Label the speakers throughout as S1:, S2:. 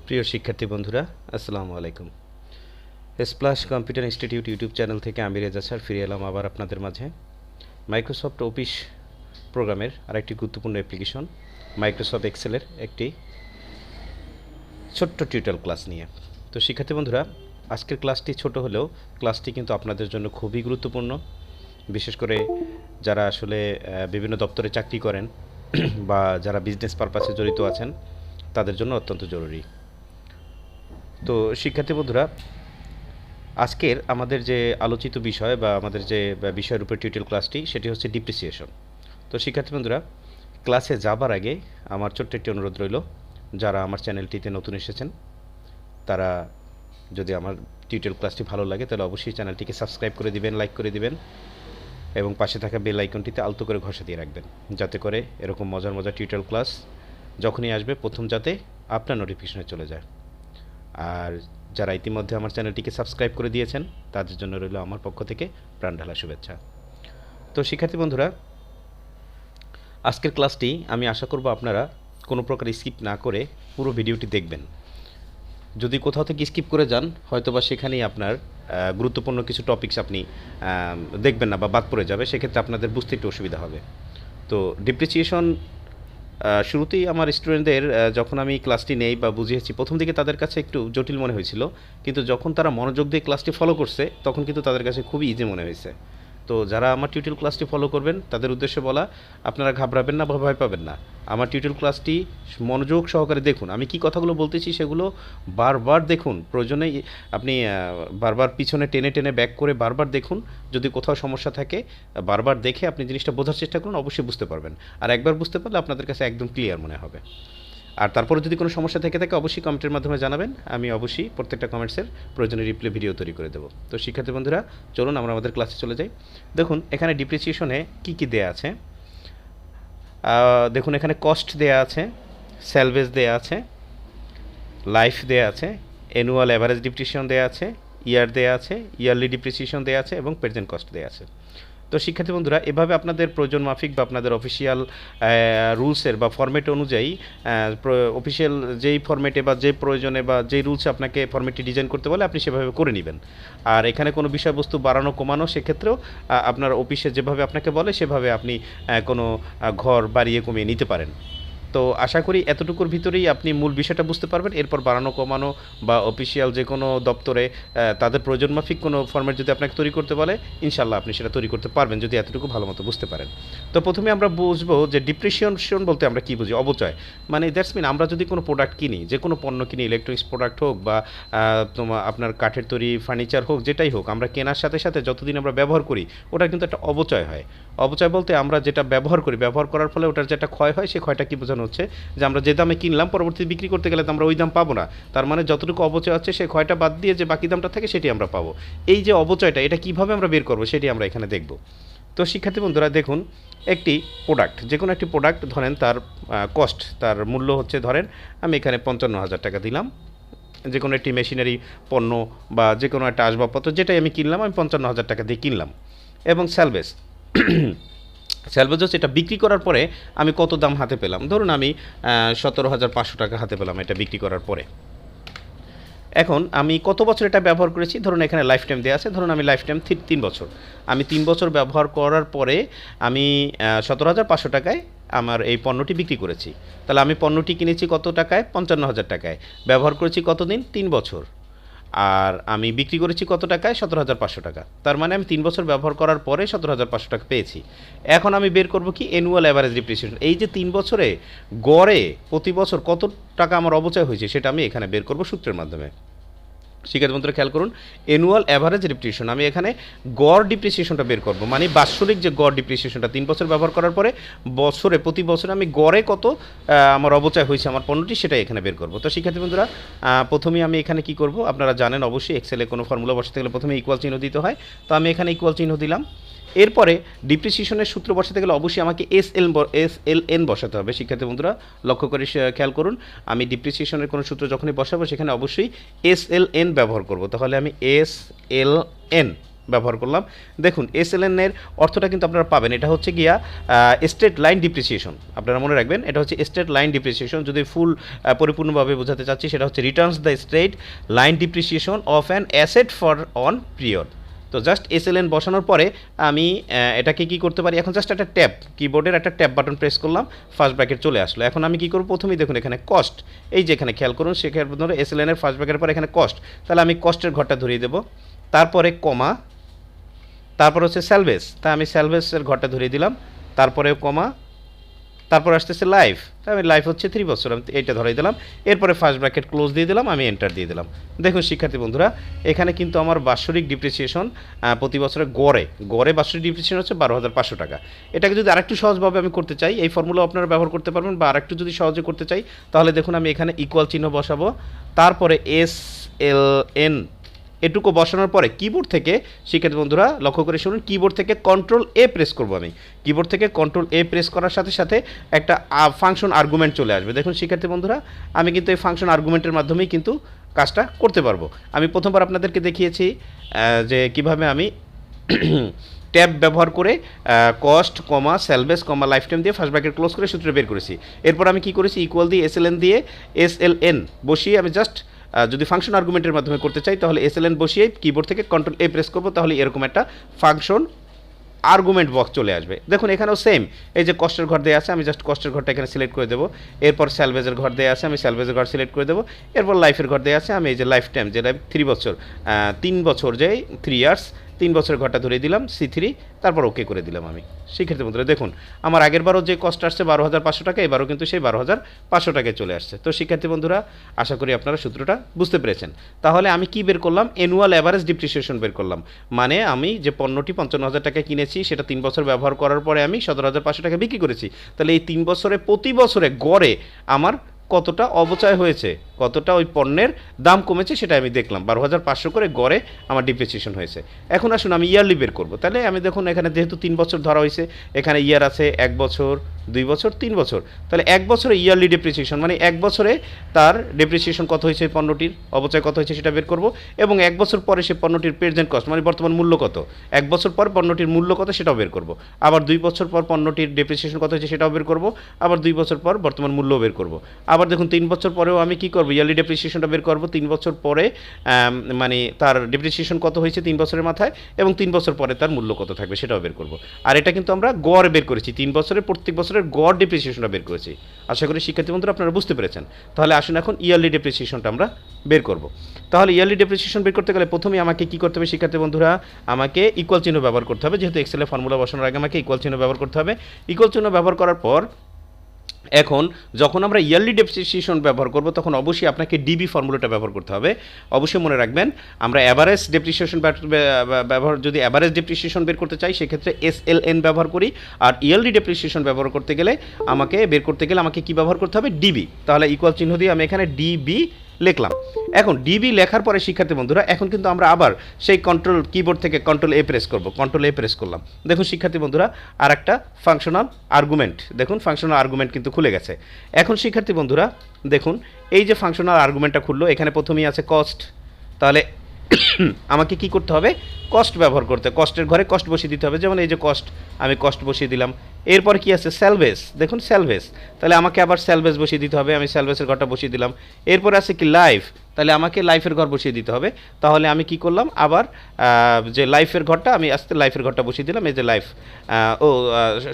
S1: প্রিয় শিক্ষার্থী বন্ধুরা, আসসালামু আলাইকুম। Splash computer institute YouTube channel থেকে আমি রেজা স্যার ফিরে এলাম আবার আপনাদের মাঝে মাইক্রোসফট অফিস প্রোগ্রামের আরেকটি গুরুত্বপূর্ণ অ্যাপ্লিকেশন মাইক্রোসফট এক্সেলের একটি ছোট্ট টিউটোরিয়াল ক্লাস নিয়ে। তো শিক্ষার্থী বন্ধুরা, আজকের ক্লাসটি ছোট হলেও ক্লাসটি কিন্তু আপনাদের জন্য খুবই গুরুত্বপূর্ণ, বিশেষ করে যারা আসলে বিভিন্ন দপ্তরে চাকরি করেন বা যারা বিজনেস পারপাসে জড়িত আছেন তাদের জন্য অত্যন্ত জরুরি। তো শিক্ষার্থী বন্ধুরা, আজকের আমাদের যে আলোচিত বিষয় বা আমাদের যে বিষয়ের উপর টিউটোরিয়াল ক্লাসটি সেটি হচ্ছে ডিপ্রিসিয়েশন। তো শিক্ষার্থী বন্ধুরা, ক্লাসে যাবার আগে আমার ছোট্ট একটি অনুরোধ রইল, যারা আমার চ্যানেলটিতে নতুন এসেছেন তারা যদি আমার টিউটোরিয়াল ক্লাসটি ভালো লাগে তাহলে অবশ্যই চ্যানেলটিকে সাবস্ক্রাইব করে দিবেন, লাইক করে দিবেন এবং পাশে থাকা বেল আইকনটিতে আলতো করে ঘষা দিয়ে রাখবেন, যাতে করে এরকম মজার মজার টিউটোরিয়াল ক্লাস যখনই আসবে প্রথম যাতে আপনার নোটিফিকেশনে চলে যায়। আর যারা ইতিমধ্যে আমার চ্যানেলটিকে সাবস্ক্রাইব করে দিয়েছেন তাদের জন্য রইল আমার পক্ষ থেকে প্রাণঢালা শুভেচ্ছা। তো শিক্ষার্থী বন্ধুরা, আজকের ক্লাসটি আমি আশা করব আপনারা কোনো প্রকার স্কিপ না করে পুরো ভিডিওটি দেখবেন। যদি কোথাও থেকে স্কিপ করে যান হয়তোবা সেখানেই আপনার গুরুত্বপূর্ণ কিছু টপিকস আপনি দেখবেন না বা বাদ পড়ে যাবে, সেক্ষেত্রে আপনাদের বুঝতে একটু অসুবিধা হবে। তো ডিপ্রিসিয়েশন শুরুতেই আমার স্টুডেন্টদের যখন আমি ক্লাসটি নেই বা বুঝিয়েছি প্রথম দিকে তাদের কাছে একটু জটিল মনে হয়েছিল, কিন্তু যখন তারা মনোযোগ দিয়ে ক্লাসটি ফলো করছে তখন কিন্তু তাদের কাছে খুবই ইজি মনে হয়েছে। তো যারা আমার টিউটোরিয়াল ক্লাসটি ফলো করবেন তাদের উদ্দেশ্যে বলা, আপনারা ঘাবড়াবেন না বা ভয় পাবেন না। আমার টিউটোরিয়াল ক্লাসটি মনোযোগ সহকারে দেখুন, আমি কি কথাগুলো বলতেছি সেগুলো বারবার দেখুন, প্রয়োজনে আপনি বারবার পিছনে টেনে টেনে ব্যাক করে বারবার দেখুন। যদি কোথাও সমস্যা থাকে বারবার দেখে আপনি জিনিসটা বোঝার চেষ্টা করুন, অবশ্যই বুঝতে পারবেন। আর একবার বুঝতে পারলে আপনাদের কাছে একদম ক্লিয়ার মনে হবে। আর তারপরে যদি কোনো সমস্যা থেকে থাকে অবশ্যই কমেন্টের মাধ্যমে জানাবেন, আমি অবশ্যই প্রত্যেকটা কমেন্টসের প্রয়োজনে রিপ্লাই ভিডিও তৈরি করে দেবো। তো শিক্ষার্থী বন্ধুরা, চলুন আমরা আমাদের ক্লাসে চলে যাই। দেখুন এখানে ডিপ্রিসিয়েশনে কী কী দেয়া আছে। দেখুন এখানে কস্ট দেয়া আছে, স্যালভেজ দেয়া আছে, লাইফ দেয়া আছে, অ্যানুয়াল অ্যাভারেজ ডিপ্রিসিয়েশন দেয়া আছে, ইয়ার দেয়া আছে, ইয়ারলি ডিপ্রিসিয়েশন দেয়া আছে এবং প্রেজেন্ট কস্ট দেয়া আছে। তো শিক্ষার্থী বন্ধুরা, এভাবে আপনাদের প্রয়োজন মাফিক বা আপনাদের অফিসিয়াল রুলসের বা ফরম্যাট অনুযায়ী অফিসিয়াল যেই ফরম্যাটে বা যে প্রয়োজনে বা যেই রুলসে আপনাকে ফরম্যাটটি ডিজাইন করতে বলে আপনি সেভাবে করে নেবেন। আর এখানে কোনো বিষয়বস্তু বাড়ানো কমানো সেক্ষেত্রেও আপনার অফিসে যেভাবে আপনাকে বলে সেভাবে আপনি কোনো ঘর বাড়িয়ে কমিয়ে নিতে পারেন। তো আশা করি এতটুকুর ভিতরেই আপনি মূল বিষয়টা বুঝতে পারবেন। এরপর বাড়ানো কমানো বা অফিসিয়াল যে কোনো দপ্তরে তাদের প্রয়োজন মাফিক কোনো ফরম্যাট যদি আপনাকে তৈরি করতে বলে ইনশাল্লাহ আপনি সেটা তৈরি করতে পারবেন যদি এতটুকু ভালো মতো বুঝতে পারেন। তো প্রথমে আমরা বুঝবো যে ডিপ্রিসিয়েশন বলতে আমরা কী বুঝি। অবচয় মানে দ্যাটস মিন আমরা যদি কোনো প্রোডাক্ট কিনি, যে কোনো পণ্য কিনি, ইলেকট্রনিক্স প্রোডাক্ট হোক বা আপনার কাঠের তৈরি ফার্নিচার হোক, যেটাই হোক, আমরা কেনার সাথে সাথে যতদিন আমরা ব্যবহার করি ওটা কিন্তু একটা অবচয় হয়। অবচয় বলতে আমরা যেটা ব্যবহার করি, ব্যবহার করার ফলে ওটার যেটা ক্ষয় হয়, সেই ক্ষয়টা কী বোঝানো হচ্ছে যে আমরা যে দামে কিনলাম পরবর্তীতে বিক্রি করতে গেলে তো আমরা ওই দাম পাবো না। তার মানে যতটুকু অবচয় আছে সেই ক্ষয়টা বাদ দিয়ে যে বাকি দামটা থাকে সেটি আমরা পাবো। এই যে অবচয়টা, এটা কীভাবে আমরা বের করবো সেটি আমরা এখানে দেখব। তো শিক্ষার্থী বন্ধুরা দেখুন, একটি প্রোডাক্ট, যে কোনো একটি প্রোডাক্ট ধরেন তার কস্ট, তার মূল্য হচ্ছে ধরেন আমি এখানে 55,000 টাকা দিলাম। যে কোনো একটি মেশিনারি পণ্য বা যে কোনো একটা আসবাবপত্র যেটাই আমি কিনলাম আমি 55,000 টাকা দিয়ে কিনলাম। এবং স্যালভেজ স্যালভেজ হচ্ছে এটা বিক্রি করার পরে আমি কত দাম হাতে পেলাম। ধরুন আমি 17,500 টাকা হাতে পেলাম এটা বিক্রি করার পরে। এখন আমি কত বছর এটা ব্যবহার করেছি, ধরুন এখানে লাইফ টাইম দেওয়া আছে, ধরুন আমি লাইফ টাইম 3 বছর, আমি 3 বছর ব্যবহার করার পরে আমি 17,500 টাকায় আমার এই পণ্যটি বিক্রি করেছি। তাহলে আমি পণ্যটি কিনেছি কত টাকায়? 55,000 টাকায়। ব্যবহার করেছি কতদিন? 3 বছর। আর আমি বিক্রি করেছি কত টাকায়? 17,500 টাকা। তার মানে আমি 3 বছর ব্যবহার করার পরে 17,500 টাকা পেয়েছি। এখন আমি বের করব কি? Annual average depreciation. এই যে 3 বছরে গড়ে প্রতি বছর কত টাকা আমার অবচয় হয়েছে সেটা আমি এখানে বের করব সূত্রের মাধ্যমে। শিক্ষার্থী বন্ধুরা খেয়াল করুন, অ্যানুয়াল অ্যাভারেজ ডিপ্রিসিয়েশন আমি এখানে গড় ডিপ্রিসিয়েশনটা বের করব, মানে বাৎসরিক যে গড় ডিপ্রিসিয়েশনটা 3 বছর ব্যবহার করার পরে বছরে প্রতি বছরে আমি গড়ে কত আমার অবচয় হয়েছে আমার পণ্যটি সেটাই এখানে বের করব। তো শিক্ষার্থী বন্ধুরা, প্রথমেই আমি এখানে কি করব, আপনারা জানেন অবশ্যই এক্সেলে কোনো ফর্মুলা বসাতে গেলে প্রথমে ইকুয়াল চিহ্ন দিতে হয়। তো আমি এখানে ইকুয়াল চিহ্ন দিলাম। এরপরে ডিপ্রিসিয়েশনের সূত্র বসাতে গেলে অবশ্যই আমাকে এসএলএন বসাতে হবে। শিক্ষার্থী বন্ধুরা লক্ষ্য করে খেয়াল করুন, আমি ডিপ্রিসিয়েশনের কোনো সূত্র যখনই বসাবো সেখানে অবশ্যই এসএলএন ব্যবহার করব। তাহলে আমি এসএলএন ব্যবহার করলাম। দেখুন এসএলএন এর অর্থটা কিন্তু আপনারা পাবেন, এটা হচ্ছে গিয়া স্ট্রেট লাইন ডিপ্রিসিয়েশন। আপনারা মনে রাখবেন এটা হচ্ছে স্ট্রেট লাইন ডিপ্রিসিয়েশন। যদি ফুল পরিপূর্ণভাবে বোঝাতে চাচ্ছি সেটা হচ্ছে Returns the straight line depreciation of an asset for on period. তো জাস্ট এসএলএন বসানোর পরে আমি এটাকে কি করতে পারি, এখন জাস্ট একটা ট্যাব, কিবোর্ডের একটা ট্যাব বাটন প্রেস করলাম, ফার্স্ট ব্র্যাকেট চলে আসলো। এখন আমি কি করব, প্রথমেই দেখুন এখানে কস্ট, এই যে এখানে খেয়াল করুন, সেখানে ধরো এসএলএন এর ফার্স্ট ব্র্যাকেটের পর এখানে কস্ট, তাহলে আমি কস্টের ঘরটা ধরিয়ে দেবো, তারপরে কমা, তারপর হচ্ছে স্যালভেজ, তাই আমি স্যালভেজের ঘরটা ধরিয়ে দিলাম, তারপরে কমা, তারপর আসতেছে লাইফ, তাই আমি লাইফ হচ্ছে 3 বছর, আমি এইটা ধরাই দিলাম, এরপরে ফার্স্ট ব্র্যাকেট ক্লোজ দিয়ে দিলাম, আমি এন্টার দিয়ে দিলাম। দেখুন শিক্ষার্থী বন্ধুরা, এখানে কিন্তু আমার বাৎসরিক ডিপ্রিসিয়েশন প্রতি বছরে গড়ে বাৎসরিক ডিপ্রিসিয়েশন হচ্ছে 12,500 টাকা। এটাকে যদি আরেকটু সহজভাবে আমি করতে চাই, এই ফর্মুলা আপনারা ব্যবহার করতে পারবেন, বা আরেকটু যদি সহজে করতে চাই তাহলে দেখুন আমি এখানে ইকুয়াল চিহ্ন বসাবো, তারপরে SLN এটুকু বসানোর পরে কিবোর্ড থেকে, শিক্ষার্থী বন্ধুরা লক্ষ্য করে শুনুন, কিবোর্ড থেকে কন্ট্রোল এ প্রেস করব আমি, কিবোর্ড থেকে কন্ট্রোল এ প্রেস করার সাথে সাথে একটা ফাংশন আর্গুমেন্ট চলে আসবে। দেখুন শিক্ষার্থী বন্ধুরা, আমি কিন্তু এই ফাংশন আর্গুমেন্টের মাধ্যমেই কিন্তু কাজটা করতে পারবো। আমি প্রথমবার আপনাদেরকে দেখিয়েছি যে কিভাবে আমি ট্যাব ব্যবহার করে কস্ট কমা স্যালভেজ কমা লাইফ টাইম দিয়ে ফার্স্ট ব্র্যাকেট ক্লোজ করে সূত্র বের করেছি। এরপর আমি কি করেছি, ইকুয়াল দিয়ে SLN বসিয়ে আমি জাস্ট যদি ফাংশন আর্গুমেন্টের মাধ্যমে করতে চাই তাহলে SLN বসিয়ে কিবোর্ড থেকে কন্ট্রোল এ প্রেস করবো, তাহলে এরকম একটা ফাংশন আর্গুমেন্ট বক্স চলে আসবে। দেখুন এখানেও সেম, এই যে কস্টের ঘর দেওয়া আছে, আমি জাস্ট কস্টের ঘরটা এখানে সিলেক্ট করে দেবো, এরপর স্যালভেজের ঘর দেওয়া আছে, আমি স্যালভেজের ঘর সিলেক্ট করে দেবো, এরপর লাইফের ঘর দেওয়া আছে, আমি এই যে লাইফ টাইম, যেটা 3 বছর 3 বছর যে 3 ইয়ার্স, 3 বছরের ঘরটা ধরে দিলাম C3, তারপর ওকে করে দিলাম আমি। শিক্ষার্থী বন্ধুরা দেখুন আমার আগের বারও যে কস্ট আসছে 12,500 টাকা, এবারও কিন্তু সেই 12,500 টাকায় চলে আসছে। তো শিক্ষার্থী বন্ধুরা আশা করি আপনারা সূত্রটা বুঝতে পেরেছেন। তাহলে আমি কি বের করলাম, অ্যানুয়াল অ্যাভারেজ ডিপ্রিসিয়েশন বের করলাম, মানে আমি যে পণ্যটি 55,000 টাকায় কিনেছি সেটা 3 বছর ব্যবহার করার পরে আমি 17,500 টাকা বিক্রি করেছি, তাহলে এই 3 বছরে প্রতি বছরে গড়ে আমার কতটা অবচয় হয়েছে, কতটা ওই পণ্যের দাম কমেছে সেটা আমি দেখলাম, 12,500 করে গড়ে আমার ডিপ্রিসিয়েশন হয়েছে। এখন আসুন আমি ইয়ারলি বের করব, তাহলে আমি দেখুন এখানে যেহেতু 3 বছর ধরা হয়েছে, এখানে ইয়ার আছে 1 বছর 2 বছর 3 বছর, তাহলে 1 বছরে ইয়ারলি ডিপ্রিসিয়েশন মানে 1 বছরে তার ডিপ্রিসিয়েশন কত হয়েছে, পণ্যটির অবচয় কত হয়েছে সেটা বের করব, এবং 1 বছর পরে সে পণ্যটির প্রেজেন্ট কস্ট মানে বর্তমান মূল্য কত, 1 বছর পর পণ্যটির মূল্য কত সেটাও বের করব, আবার 2 বছর পর পণ্যটির ডিপ্রিসিয়েশন কত হয়েছে সেটাও বের করব, আবার 2 বছর পর বর্তমান মূল্যও বের করব, আবার দেখুন 3 বছর পরেও আমি কি করব, ইয়ারলি ডিপ্রিসিয়েশনটা বের করব, 3 বছর পরে মানে তার ডিপ্রিসিয়েশন কত হয়েছে 3 বছরের মাথায়, এবং 3 বছর পরে তার মূল্য কত থাকবে সেটাও বের করব। আর এটা কিন্তু আমরা গড় বের করেছি, 3 বছরের প্রত্যেক বছরের গড় ডিপ্রিসিয়েশনটা বের করেছি। আশা করি শিক্ষার্থী বন্ধুরা আপনারা বুঝতে পেরেছেন। তাহলে আসুন এখন ইয়ারলি ডিপ্রিসিয়েশনটা আমরা বের করব। তাহলে ইয়ারলি ডিপ্রিসিয়েশন বের করতে গেলে প্রথমেই আমাকে কি করতে হবে শিক্ষার্থী বন্ধুরা, আমাকে ইকুয়াল চিহ্ন ব্যবহার করতে হবে, যেহেতু এক্সেলে ফর্মুলা বসানোর আগে আমাকে ইকুয়াল চিহ্ন ব্যবহার করতে হবে। ইকুয়াল চিহ্ন ব্যবহার করার পর এখন যখন আমরা ইয়ারলি ডেপ্রিসিয়েশন ব্যবহার করব তখন অবশ্যই আপনাকে ডিবি ফর্মুলাটা ব্যবহার করতে হবে। অবশ্যই মনে রাখবেন আমরা অ্যাভারেজ ডেপ্রিসিয়েশন ব্যবহার যদি অ্যাভারেজ ডেপ্রিসিয়েশন বের করতে চাই সেক্ষেত্রে SLN ব্যবহার করি, আর ইয়ারলি ডেপ্রিসিয়েশন ব্যবহার করতে গেলে আমাকে কি ব্যবহার করতে হবে, ডিবি। তাহলে ইকুয়াল চিহ্ন দিয়ে আমি এখানে ডিবি লিখলাম। এখন ডিবি লেখার পরে শিক্ষার্থী বন্ধুরা এখন কিন্তু আমরা আবার সেই কন্ট্রোল কিবোর্ড থেকে কন্ট্রোল এ প্রেস করব, কন্ট্রোল এ প্রেস করলাম। দেখুন শিক্ষার্থী বন্ধুরা আর একটা ফাংশনাল আর্গুমেন্ট, দেখুন ফাংশনাল আর্গুমেন্ট কিন্তু খুলে গেছে। এখন শিক্ষার্থী বন্ধুরা দেখুন এই যে ফাংশনাল আর্গুমেন্টটা খুললো, এখানে প্রথমেই আছে কস্ট, তাহলে আমাকে কি করতে হবে, কস্ট ব্যবহার করতে, কস্টের ঘরে কস্ট বসিয়ে দিতে হবে, যেমন এই যে কস্ট, আমি কস্ট বসিয়ে দিলাম। এরপর কি আছে, স্যালভেজ, দেখুন স্যালভেজ, তাহলে আমাকে আবার স্যালভেজ বসিয়ে দিতে হবে, আমি স্যালভেজের ঘরটা বসিয়ে দিলাম। এরপর আছে কি লাইফ, তাহলে আমাকে লাইফের ঘর বসিয়ে দিতে হবে। তাহলে আমি কি করলাম, আবার যে লাইফের ঘরটা আমি আস্তে লাইফের ঘরটা বসিয়ে দিলাম, এই যে লাইফ।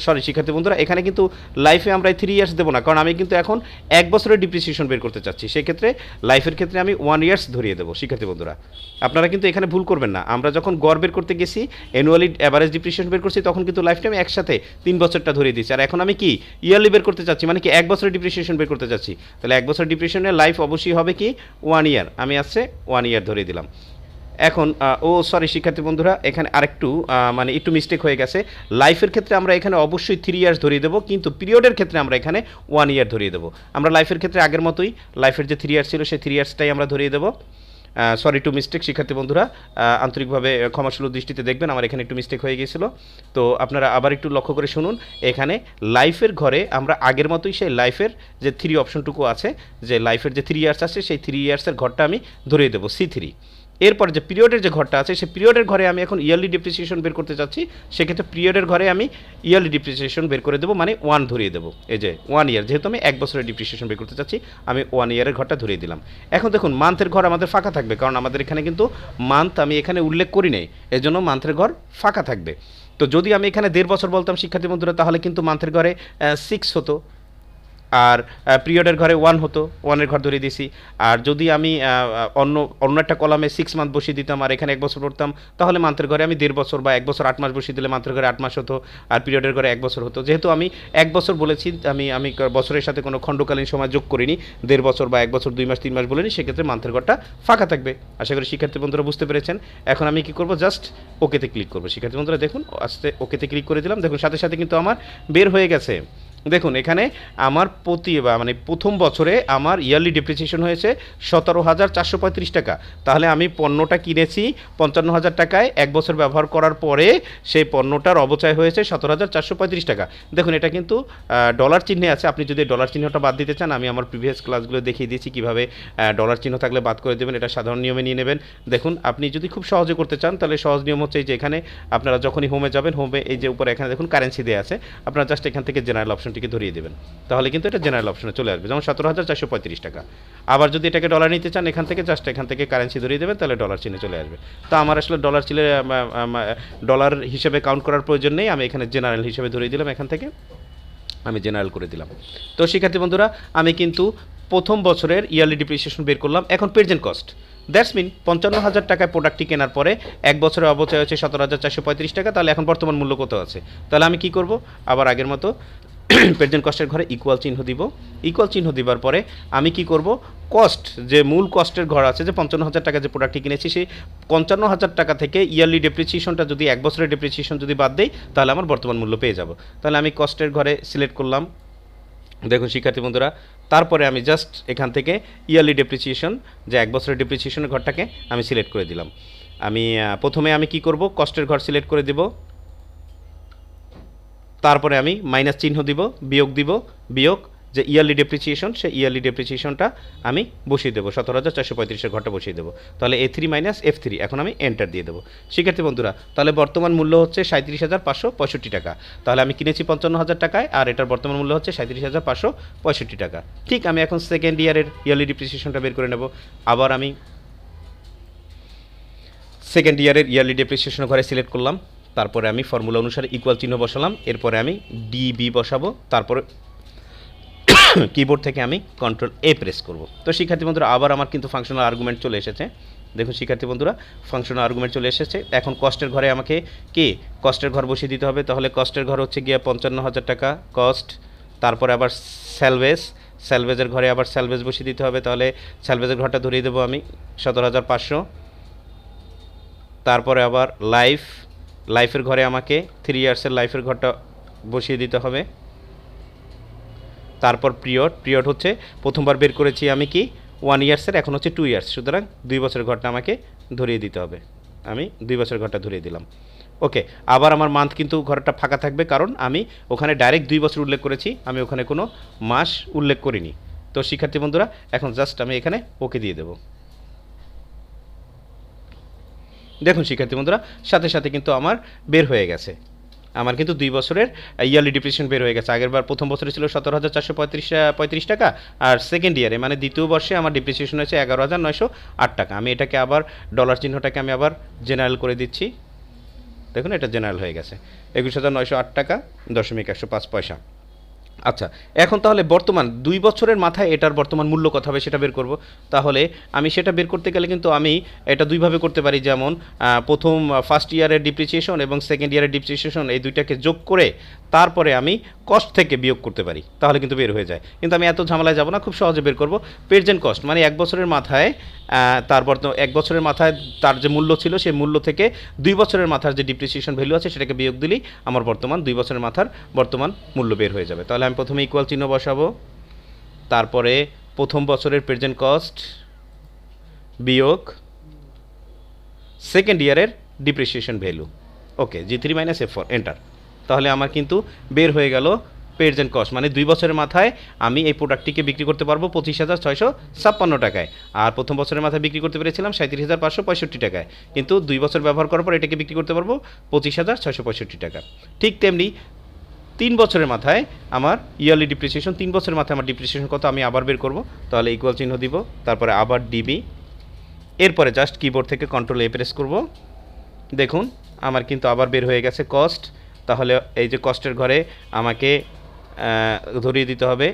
S1: সরি শিক্ষার্থী বন্ধুরা এখানে কিন্তু লাইফে আমরা 3 ইয়ার্স দেবো না, কারণ আমি কিন্তু এখন 1 বছরের ডিপ্রিসিয়েশন বের করতে চাচ্ছি, সেক্ষেত্রে লাইফের ক্ষেত্রে আমি 1 ইয়ার্স ধরিয়ে দেবো। শিক্ষার্থী বন্ধুরা আপনারা কিন্তু এখানে ভুল করবেন না, আমরা যখন গড় বের করতে গেছি অ্যানুয়ালি অ্যাভারেজ ডিপ্রিসিয়েশন বের করছি তখন কিন্তু লাইফ টাইম একসাথে 3 বছরটা ধরিয়ে দিচ্ছি, আর এখন আমি কি ইয়ারলি বের করতে চাচ্ছি, মানে কি 1 বছরের ডিপ্রিসিয়েশন বের করতে চাচ্ছি, তাহলে 1 বছর ডিপ্রিসিয়েশনের লাইফ অবশ্যই হবে কি 1 ইয়ার, আমি আছে 1 ইয়ার ধরিয়ে দিলাম। এখন সরি শিক্ষার্থী বন্ধুরা এখানে আরেকটু মানে একটু মিস্টেক হয়ে গেছে, লাইফের ক্ষেত্রে আমরা এখানে অবশ্যই 3 ইয়ার্স ধরিয়ে দেবো, কিন্তু পিরিয়ডের ক্ষেত্রে আমরা এখানে 1 ইয়ার ধরিয়ে দেবো। আমরা লাইফের ক্ষেত্রে আগের মতোই লাইফের যে 3 ইয়ার্স ছিল সেই 3 ইয়ার্সটাই আমরা ধরিয়ে দেবো। সরি টু মিস্টেক শিক্ষার্থী বন্ধুরা আন্তরিকভাবে ক্ষমাসুলভ দৃষ্টিতে দেখবেন, আমার এখানে একটু মিস্টেক হয়ে গিয়েছিল। তো আপনারা আবার একটু লক্ষ্য করে শুনুন, এখানে লাইফের ঘরে আমরা আগের মতোই সেই লাইফের যে 3 অপশনটুকু আছে, যে লাইফের যে 3 ইয়ার্স আছে সেই 3 ইয়ার্সের ঘরটা আমি ধরিয়ে দেবো C3। এরপর যে পিরিয়ডের যে ঘরটা আছে সেই পিরিয়ডের ঘরে আমি এখন ইয়ারলি ডিপ্রিসিয়েশন বের করতে চাচ্ছি, সেক্ষেত্রে পিরিয়ডের ঘরে আমি ইয়ারলি ডিপ্রিসিয়েশন বের করে দেবো, মানে 1 ধরিয়ে দেবো। এই যে 1 ইয়ার, যেহেতু আমি 1 বছরের ডিপ্রিসিয়েশন বের করতে চাচ্ছি, আমি 1 ইয়ারের ঘরটা ধরিয়ে দিলাম। এখন দেখুন মান্থের ঘর আমাদের ফাঁকা থাকবে, কারণ আমাদের এখানে কিন্তু মান্থ আমি এখানে উল্লেখ করি নাই, এজন্য মান্থের ঘর ফাঁকা থাকবে। তো যদি আমি এখানে 1.5 বছর বলতাম শিক্ষার্থী বন্ধুরা, তাহলে কিন্তু মান্থের ঘরে 6 হতো, আর পিরিয়ডের ঘরে 1 হতো, 1-এর ঘর ধরিয়ে দিয়েছি। আর যদি আমি অন্য একটা কলামে 6 মান্থ বসিয়ে দিতাম আর এখানে 1 বছর পড়তাম, তাহলে মান্থের ঘরে আমি 1.5 বছর বা 1 বছর 8 মাস বসিয়ে দিলে মান্থের ঘরে 8 মাস হতো, আর পিরিয়ডের ঘরে 1 বছর হতো। যেহেতু আমি 1 বছর বলেছি, আমি বছরের সাথে কোনো খণ্ডকালীন সময় যোগ করিনি, 1.5 বছর বা 1 বছর 2 মাস 3 মাস বলিনি, সেক্ষেত্রে মান্থের ঘরটা ফাঁকা থাকবে। আশা করি শিক্ষার্থী বন্ধুরা বুঝতে পেরেছেন। এখন আমি কী করবো, জাস্ট ওকেতে ক্লিক করবো। শিক্ষার্থী বন্ধুরা দেখুন, আস্তে ওকেতে ক্লিক করে দিলাম, দেখুন সাথে সাথে কিন্তু আমার বের হয়ে গেছে। দেখুন এখানে আমার মানে প্রথম বছরে আমার ইয়ারলি ডেপ্রিসিয়েশন হয়েছে 17,435 টাকা। তাহলে আমি পণ্যটা কিনেছি 55,000 টাকায়, 1 বছর ব্যবহার করার পরে সেই পণ্যটার অবচয় হয়েছে 17,435 টাকা। দেখুন এটা কিন্তু ডলার চিহ্নে আছে, আপনি যদি ডলার চিহ্নটা বাদ দিতে চান, আমি আমার প্রিভিয়াস ক্লাসগুলো দেখিয়ে দিয়েছি কীভাবে ডলার চিহ্ন থাকলে বাদ করে দেবেন, এটা সাধারণ নিয়মে নিয়ে নেবেন। দেখুন আপনি যদি খুব সহজে করতে চান, তাহলে সহজ নিয়ম হচ্ছে এই যে এখানে আপনারা যখনই হোমে যাবেন, হোমে এই যে উপরে এখানে দেখুন কারেন্সি দেওয়া আছে, আপনারা জাস্ট এখান থেকে জেনারেল অপশনটিকে ধরিয়ে দেবেন, তাহলে কিন্তু এটা জেনারেল অপশনে চলে আসবে, যেমন 17,435 টাকা। আবার যদি এটাকে ডলার নিতে চান, এখান থেকে জাস্ট এখান থেকে কারেন্সি ধরিয়ে দেবেন, তাহলে ডলার চিহ্নে চলে আসবে। তো আমার আসলে ডলার হিসেবে কাউন্ট করার প্রয়োজন নেই, আমি এখানে জেনারেল হিসেবে ধরিয়ে দিলাম, এখান থেকে আমি জেনারেল করে দিলাম। তো শিক্ষার্থী বন্ধুরা, আমি কিন্তু প্রথম বছরের ইয়ারলি ডিপ্রিসিয়েশন বের করলাম। এখন প্রেজেন্ট কস্ট, দ্যাটস মিন 55,000 টাকায় প্রোডাক্টটি কেনার পরে 1 বছরের অবচয় হচ্ছে 17,435 টাকা। তাহলে এখন বর্তমান মূল্য কত আছে? তাহলে আমি কি করব, আবার আগের মতো প্রেজেন্ট কস্টের ঘরে ইকুয়াল চিহ্ন দিব। ইকুয়াল চিহ্ন দিবার পরে আমি কি করব, কস্ট যে মূল কস্টের ঘর আছে, যে 55,000 টাকা যে প্রোডাক্টটি কিনেছি, সেই 55,000 টাকা থেকে ইয়ারলি ডেপ্রিসিয়েশনটা যদি 1 বছরের ডেপ্রিসিয়েশন যদি বাদ দেই, তাহলে আমার বর্তমান মূল্য পেয়ে যাব। তাহলে আমি কস্টের ঘরে সিলেক্ট করলাম, দেখুন শিক্ষার্থী বন্ধুরা, তারপরে আমি জাস্ট এখান থেকে ইয়ারলি ডেপ্রিসিয়েশন যে 1 বছরের ডেপ্রিসিয়েশনের ঘরটাকে আমি সিলেক্ট করে দিলাম। আমি প্রথমে আমি কি করব, কস্টের ঘর সিলেক্ট করে দেব, তারপরে আমি মাইনাস চিহ্ন দিব, বিয়োগ দিব, বিয়োগ যে ইয়ারলি ডেপ্রিসিয়েশন, সেই ইয়ারলি ডেপ্রিসিয়েশনটা আমি বসিয়ে দেবো, 17,435-এর ঘরটা বসিয়ে দেবো। তাহলে A3 মাইনাস F3, এখন আমি এন্টার দিয়ে দেবো। শিক্ষার্থী বন্ধুরা, তাহলে বর্তমান মূল্য হচ্ছে 37,565 টাকা। তাহলে আমি কিনেছি 55,000 টাকায়, আর এটার বর্তমান মূল্য হচ্ছে 37,565 টাকা। ঠিক আমি এখন সেকেন্ড ইয়ারের ইয়ারলি ডেপ্রিসিয়েশনটা বের করে নেব। আবার আমি সেকেন্ড ইয়ারের ইয়ারলি ডেপ্রিসিয়েশন ঘরে সিলেক্ট করলাম, তারপরে আমি ফর্মুলা অনুসারে ইকুয়াল চিহ্ন বসালাম, এরপরে আমি ডিবি বসাবো, তারপরে কিবোর্ড থেকে আমি Ctrl+A প্রেস করব। তো শিক্ষার্থী বন্ধুরা, আবার আমার কিন্তু ফাংশনাল আর্গুমেন্ট চলে এসেছে। দেখুন শিক্ষার্থী বন্ধুরা, ফাংশনাল আর্গুমেন্ট চলে এসেছে। এখন কস্টের ঘরে আমাকে কস্টের ঘর বসিয়ে দিতে হবে। তাহলে কস্টের ঘর হচ্ছে গিয়ে 55,000 টাকা কস্ট, তারপরে আবার স্যালভেজের ঘরে আবার স্যালভেজ বসিয়ে দিতে হবে। তাহলে স্যালভেজের ঘরটা ধরিয়ে দেবো আমি 17,500। তারপরে আবার লাইফের ঘরে আমাকে 3 ইয়ার্সের লাইফের ঘরটা বসিয়ে দিতে হবে। তারপর পিরিয়ড হচ্ছে প্রথমবার বের করেছি আমি 1 ইয়ার্সের, এখন হচ্ছে 2 ইয়ার্স, সুতরাং 2 বছরের ঘরটা আমাকে ধরিয়ে দিতে হবে। আমি 2 বছরের ঘরটা ধরিয়ে দিলাম। ওকে, আবার আমার মান্থ কিন্তু ঘরটা ফাঁকা থাকবে, কারণ আমি ওখানে ডাইরেক্ট 2 বছর উল্লেখ করেছি, আমি ওখানে কোনো মাস উল্লেখ করিনি। তো শিক্ষার্থী বন্ধুরা, এখন জাস্ট আমি এখানে ওকে দিয়ে দেবো। দেখুন শিক্ষার্থী বন্ধুরা, সাথে সাথে কিন্তু আমার বের হয়ে গেছে, আমার কিন্তু 2 বছরের ইয়ারলি ডিপ্রিসিয়েশন বের হয়ে গেছে। আগেরবার প্রথম বছরে ছিল 17,435 টাকা, আর সেকেন্ড ইয়ারে মানে দ্বিতীয় বর্ষে আমার ডিপ্রিসিয়েশন হয়েছে 11,908 টাকা। আমি এটাকে আবার ডলার চিহ্নটাকে আমি আবার জেনারেল করে দিচ্ছি, দেখুন এটা জেনারেল হয়ে গেছে 21,908 টাকা 0.105 পয়সা। আচ্ছা, এখন তাহলে বর্তমান 2 বছরের মাথায় এটার বর্তমান মূল্য কত হবে সেটা বের করব। তাহলে আমি সেটা বের করতে গেলে কিন্তু আমি এটা দুইভাবে করতে পারি, যেমন ফার্স্ট ইয়ারের ডিপ্রিসিয়েশন এবং সেকেন্ড ইয়ারের ডিপ্রিসিয়েশন, এই দুইটাকে যোগ করে তারপরে আমি কস্ট থেকে বিয়োগ করতে পারি, তাহলে কিন্তু বের হয়ে যায়। কিন্তু আমি এত ঝামেলায় যাব না, খুব সহজে বের করব। প্রেজেন্ট কস্ট মানে 1 বছরের মাথায় 1 বছরের মাথায় তার যে মূল্য ছিল, সেই মূল্য থেকে 2 বছরের মাথার যে ডিপ্রিসিয়েশন ভ্যালু আছে সেটাকে বিয়োগ দিলেই আমার বর্তমান 2 বছরের মাথার বর্তমান মূল্য বের হয়ে যাবে। তাহলে আমি প্রথমে ইকুয়াল চিহ্ন বসাবো, তারপরে প্রথম বছরের প্রেজেন্ট কস্ট বিয়োগ সেকেন্ড ইয়ারের ডিপ্রিসিয়েশন ভ্যালু। ওকে, G3 মাইনাস F4 এন্টার। তাহলে আমার কিন্তু বের হয়ে গেল প্রেজেন্ট কস্ট, মানে 2 বছরের মাথায় আমি এই প্রোডাক্টটিকে বিক্রি করতে পারবো 25,656 টাকায়। আর প্রথম বছরের মাথায় বিক্রি করতে পেরেছিলাম 37,565 টাকায়, কিন্তু 2 বছর ব্যবহার করার পর এটাকে বিক্রি করতে পারবো 25,665 টাকা। ঠিক তেমনি 3 বছরের মাথায় আমার ইয়ারলি ডিপ্রিসিয়েশন, 3 বছরের মাথায় আমার ডিপ্রিসিয়েশন কত আমি আবার বের করব। তাহলে ইকুয়াল চিহ্ন দিব, তারপরে আবার ডিবি, এরপরে জাস্ট কিবোর্ড থেকে কন্ট্রোল এ প্রেস করব। দেখুন আমার কিন্তু আবার বের হয়ে গেছে কস্ট। তাহলে এই যে কস্টের ঘরে আমাকে ধরিয়ে দিতে হবে,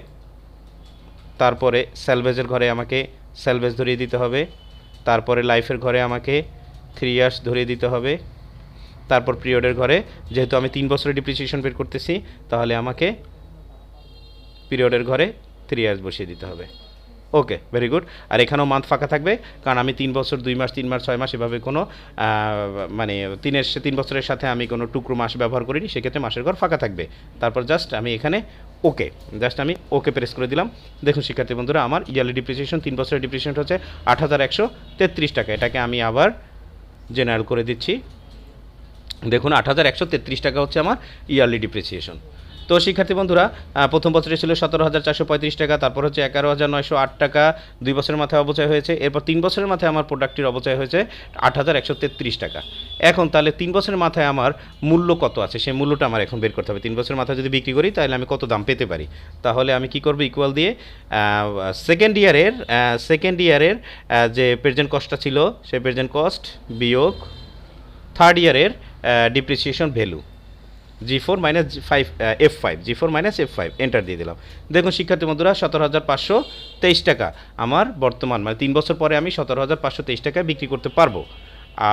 S1: তারপরে স্যালভেজের ঘরে আমাকে স্যালভেজ ধরিয়ে দিতে হবে, তারপরে লাইফের ঘরে আমাকে 3 ইয়ার্স ধরিয়ে দিতে হবে, তারপর পিরিয়ডের ঘরে যেহেতু আমি 3 বছরের ডিপ্রিসিয়েশন বের করতেছি তাহলে আমাকে পিরিয়ডের ঘরে 3 ইয়ার্স বসিয়ে দিতে হবে। ওকে, ভেরি গুড। আর এখানেও মান্থ ফাঁকা থাকবে, কারণ আমি 3 বছর 2 মাস 3 মাস 6 মাস এভাবে কোনো মানে 3 বছরের সাথে আমি কোনো টুকরো মাস ব্যবহার করিনি, সেক্ষেত্রে মাসের ঘর ফাঁকা থাকবে। তারপর জাস্ট আমি এখানে ওকে, জাস্ট আমি ওকে প্রেস করে দিলাম। দেখুন শিক্ষার্থী বন্ধুরা, আমার ইয়ারলি ডিপ্রিসিয়েশন 3 বছরের ডিপ্রিসিয়েশন হচ্ছে 8,133 টাকা। এটাকে আমি আবার জেনারেল করে দিচ্ছি। দেখুন 8,133 টাকা হচ্ছে আমার ইয়ারলি ডিপ্রিসিয়েশন। তো শিক্ষার্থী বন্ধুরা, প্রথম বছরে ছিল 17,435 টাকা, তারপর হচ্ছে 11,908 টাকা 2 বছরের মাথায় অবচয় হয়েছে। এরপর 3 বছরের মাথায় আমার প্রোডাক্টটির অবচয় হয়েছে 8,133 টাকা। এখন তাহলে 3 বছরের মাথায় আমার মূল্য কত আছে সেই মূল্যটা আমার এখন বের করতে হবে। 3 বছরের মাথায় যদি বিক্রি করি তাহলে আমি কত দাম পেতে পারি। তাহলে আমি কি করব, ইকুয়াল দিয়ে সেকেন্ড ইয়ারের যে প্রেজেন্ট কস্টটা ছিল সেই প্রেজেন্ট কস্ট বিয়োগ থার্ড ইয়ারের depreciation value G4 minus F5, G4 minus F5, enter দিয়ে দিলাম। দেখুন শিক্ষার্থী বন্ধুরা, 17,523 টাকা আমার বর্তমান, মানে 3 বছর পরে আমি 17,523 টাকায় বিক্রি করতে পারবো।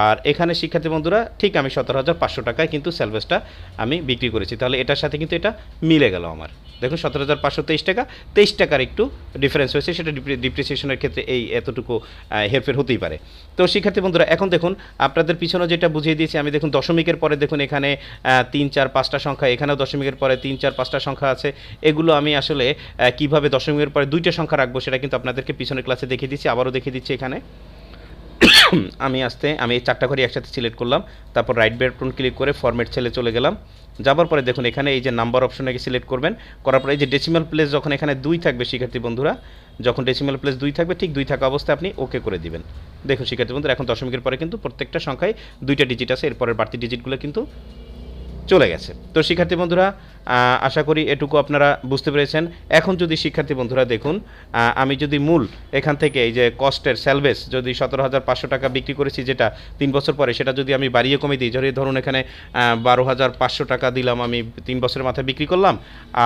S1: আর এখানে শিক্ষার্থী বন্ধুরা ঠিক আমি 17,500 টাকায় কিন্তু স্যালভেজটা আমি বিক্রি করেছি। তাহলে এটার সাথে কিন্তু এটা মিলে গেল আমার। দেখুন 17,523 টাকা, 23 টাকার একটু ডিফারেন্স হয়েছে, সেটা ডিপ্রিসিয়েশনের ক্ষেত্রে এই এতটুকু হেরফের হতেই পারে। তো শিক্ষার্থী বন্ধুরা, এখন দেখুন আপনাদের পিছনে যেটা বুঝিয়ে দিয়েছি আমি, দেখুন দশমিকের পরে দেখুন এখানে 3, 4, 5টা সংখ্যা, এখানেও দশমিকের পরে 3, 4, 5টা সংখ্যা আছে। এগুলো আমি আসলে কীভাবে দশমিকের পরে 2টা সংখ্যা রাখবো সেটা কিন্তু আপনাদেরকে পিছনের ক্লাসে দেখিয়ে দিচ্ছি, আবারও দেখিয়ে দিচ্ছি। এখানে আমি এই 4টা ঘরে একসাথে সিলেক্ট করলাম, তারপর রাইট বাটন ক্লিক করে ফরম্যাট সেলে চলে গেলাম। যাবার পরে দেখুন এখানে এই যে নাম্বার অপশনে সিলেক্ট করবেন, করার পরে এই যে ডেসিমাল প্লেস যখন এখানে 2 থাকবে শিক্ষার্থী বন্ধুরা, যখন ডেসিমাল প্লেস 2 থাকবে ঠিক 2 থাকা অবস্থায় আপনি ওকে করে দিবেন। দেখুন শিক্ষার্থী বন্ধুরা, এখন দশমিকের পরে কিন্তু প্রত্যেকটা সংখ্যায় 2টা ডিজিট আছে, এরপরের বাড়তি ডিজিটগুলো কিন্তু চলে গেছে। তো শিক্ষার্থী বন্ধুরা, আশা করি এটুকু আপনারা বুঝতে পেরেছেন। এখন যদি শিক্ষার্থী বন্ধুরা দেখুন, আমি যদি মূল এখান থেকে এই যে কস্টের স্যালভেজ যদি 17,500 টাকা বিক্রি করেছি যেটা 3 বছর পরে, সেটা যদি আমি বাড়িয়ে কমে দিই, ধরুন এখানে 12,500 টাকা দিলাম, আমি 3 বছরের মাথায় বিক্রি করলাম।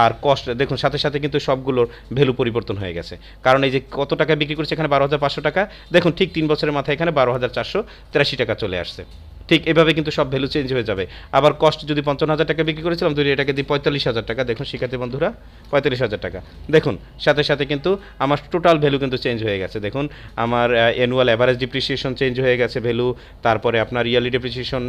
S1: আর কস্ট দেখুন সাথে সাথে কিন্তু সবগুলোর ভ্যালু পরিবর্তন হয়ে গেছে, কারণ এই যে কত টাকা বিক্রি করেছে এখানে 12,500 টাকা, দেখুন ঠিক 3 বছরের মাথায় এখানে 12,483 টাকা চলে আসছে। ঠিক এভাবে কিন্তু সব ভ্যালু চেঞ্জ হয়ে যাবে। আবার কস্ট যদি 55,000 টাকা বিক্রি করেছিলাম, যদি এটাকে দিই 45,000 টাকা, দেখুন শিক্ষার্থী বন্ধুরা 45,000 টাকা, দেখুন সাথে সাথে কিন্তু আমার টোটাল ভ্যালু কিন্তু চেঞ্জ হয়ে গেছে। দেখুন আমার অ্যানুয়াল অ্যাভারেজ ডিপ্রিসিয়েশন চেঞ্জ হয়ে গেছে ভ্যালু, তারপরে আপনার ইয়ারলি ডিপ্রিসিয়েশন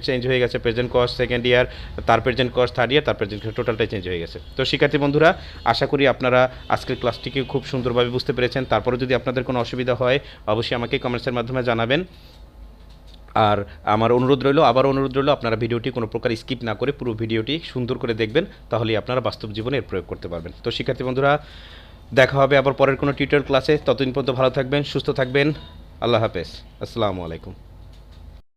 S1: চেঞ্জ হয়ে গেছে, প্রেজেন্ট কস্ট সেকেন্ড ইয়ার, তার প্রেজেন্ট কস্ট থার্ড ইয়ার, তার প্রেজেন্ট টোটালটাই চেঞ্জ হয়ে গেছে। তো শিক্ষার্থী বন্ধুরা, আশা করি আপনারা আজকের ক্লাসটিকে খুব সুন্দরভাবে বুঝতে পেরেছেন। তারপরে যদি আপনাদের কোনো অসুবিধা হয় অবশ্যই আমাকে কমেন্টসের মাধ্যমে জানাবেন। আর আমার অনুরোধ রইল, আপনারা ভিডিওটি কোনো প্রকার স্কিপ না করে পুরো ভিডিওটি সুন্দর করে দেখবেন, তাহলেই আপনারা বাস্তব জীবনে এর প্রয়োগ করতে পারবেন। তো শিক্ষার্থী বন্ধুরা, দেখা হবে আবার পরের কোনো টিউটোরিয়াল ক্লাসে। ততদিন পর্যন্ত ভালো থাকবেন, সুস্থ থাকবেন। আল্লাহ হাফেজ, আসসালামু আলাইকুম।